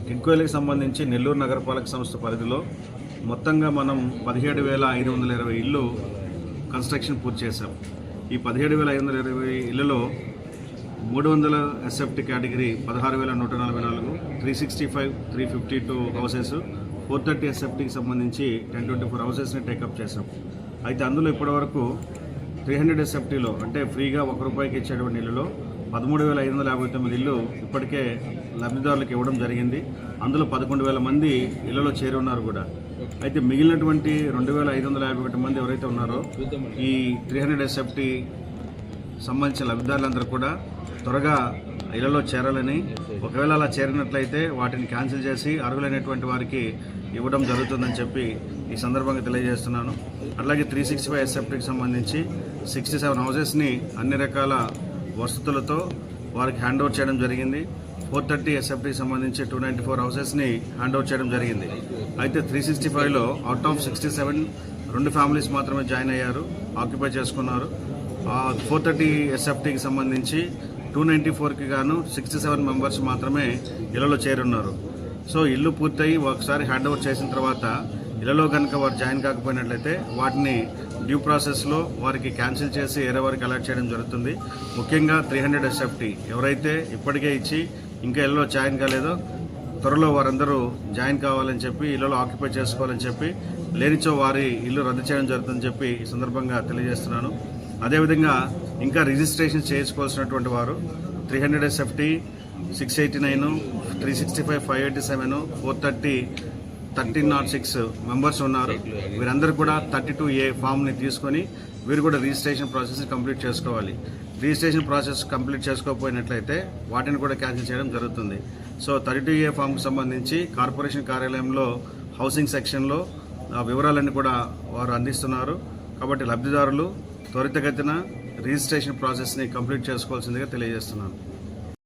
టిడ్కోయిలకు సంబంధించి నెల్లూరు నగరపాలక సంస్థ పరిధిలో మొత్తంగా మనం 17,520 ఇళ్ళు కన్స్ట్రక్షన్ పూర్తి చేశాం. ఈ 17,520 ఇళ్లలో 300 ఎస్ఎఫ్టీ కేటగిరీ 16,144, 365, 352 హౌసెస్, 430 ఎస్ఎఫ్టీకి సంబంధించి 1024 హౌసెస్ని టేకప్ చేశాం. అయితే అందులో ఇప్పటివరకు 300 ఎస్ఎఫ్టీలో అంటే ఫ్రీగా ₹1 ఇచ్చేటువంటి ఇళ్లలో 13,559 ఇళ్ళు ఇప్పటికే లబ్ధిదారులకు ఇవ్వడం జరిగింది. అందులో 11,000 మంది ఇళ్లలో చేరి ఉన్నారు కూడా. అయితే మిగిలినటువంటి 2,551 మంది ఎవరైతే ఉన్నారో ఈ 300 ఎస్ఎఫ్టీ సంబంధించిన లబ్ధిదారులందరూ కూడా త్వరగా ఇళ్లలో చేరాలని, ఒకవేళ అలా చేరినట్లయితే వాటిని క్యాన్సిల్ చేసి అర్హులైనటువంటి వారికి ఇవ్వడం జరుగుతుందని చెప్పి ఈ సందర్భంగా తెలియజేస్తున్నాను. అలాగే 365 ఎస్ఎఫ్టీకి సంబంధించి 67 హౌసెస్ని అన్ని రకాల వసతులతో వారికి హ్యాండ్ ఓవర్ చేయడం జరిగింది. 430 ఎస్ఎఫ్టీకి సంబంధించి 294 హౌసెస్ని హ్యాండ్ ఓవర్ చేయడం జరిగింది. అయితే 365లో అవుట్ ఆఫ్ 67 2 ఫ్యామిలీస్ మాత్రమే జాయిన్ అయ్యారు, ఆక్యుపై చేసుకున్నారు. 430 ఎస్ఎఫ్టీకి సంబంధించి 294కి గాను 67 మెంబర్స్ మాత్రమే ఇళ్లలో చేరున్నారు. సో ఇల్లు పూర్తయి ఒకసారి హ్యాండ్ ఓవర్ చేసిన తర్వాత ఇళ్లలో కనుక వారు జాయిన్ కాకపోయినట్లయితే వాటిని డ్యూ ప్రాసెస్లో వారికి క్యాన్సిల్ చేసి వేరే వారికి అలాట్ చేయడం జరుగుతుంది. ముఖ్యంగా 300 ఎస్ఎఫ్టీ ఎవరైతే ఇప్పటికే ఇచ్చి ఇంకా ఇళ్లలో జాయిన్ కాలేదో త్వరలో వారందరూ జాయిన్ కావాలని చెప్పి, ఇళ్లలో ఆక్యుపై చేసుకోవాలని చెప్పి, లేనిచో వారి ఇల్లు రద్దు చేయడం జరుగుతుందని చెప్పి ఈ సందర్భంగా తెలియజేస్తున్నాను. అదేవిధంగా ఇంకా రిజిస్ట్రేషన్ చేసుకోవాల్సినటువంటి వారు 300 ఎస్ఎఫ్టీ 689, 365, 587, 430, 1306 మెంబర్స్ ఉన్నారు. వీరందరూ కూడా 32A ఫామ్ని తీసుకొని వీరు కూడా రిజిస్ట్రేషన్ ప్రాసెస్ని కంప్లీట్ చేసుకోవాలి. రిజిస్ట్రేషన్ ప్రాసెస్ కంప్లీట్ చేసుకోకపోయినట్లయితే వాటిని కూడా క్యాన్సిల్ చేయడం జరుగుతుంది. సో 32A ఫామ్కి సంబంధించి కార్పొరేషన్ కార్యాలయంలో హౌసింగ్ సెక్షన్లో వివరాలన్నీ కూడా వారు అందిస్తున్నారు. కాబట్టి లబ్ధిదారులు త్వరితగతిన రిజిస్ట్రేషన్ ప్రాసెస్ని కంప్లీట్ చేసుకోవాల్సిందిగా తెలియజేస్తున్నాను.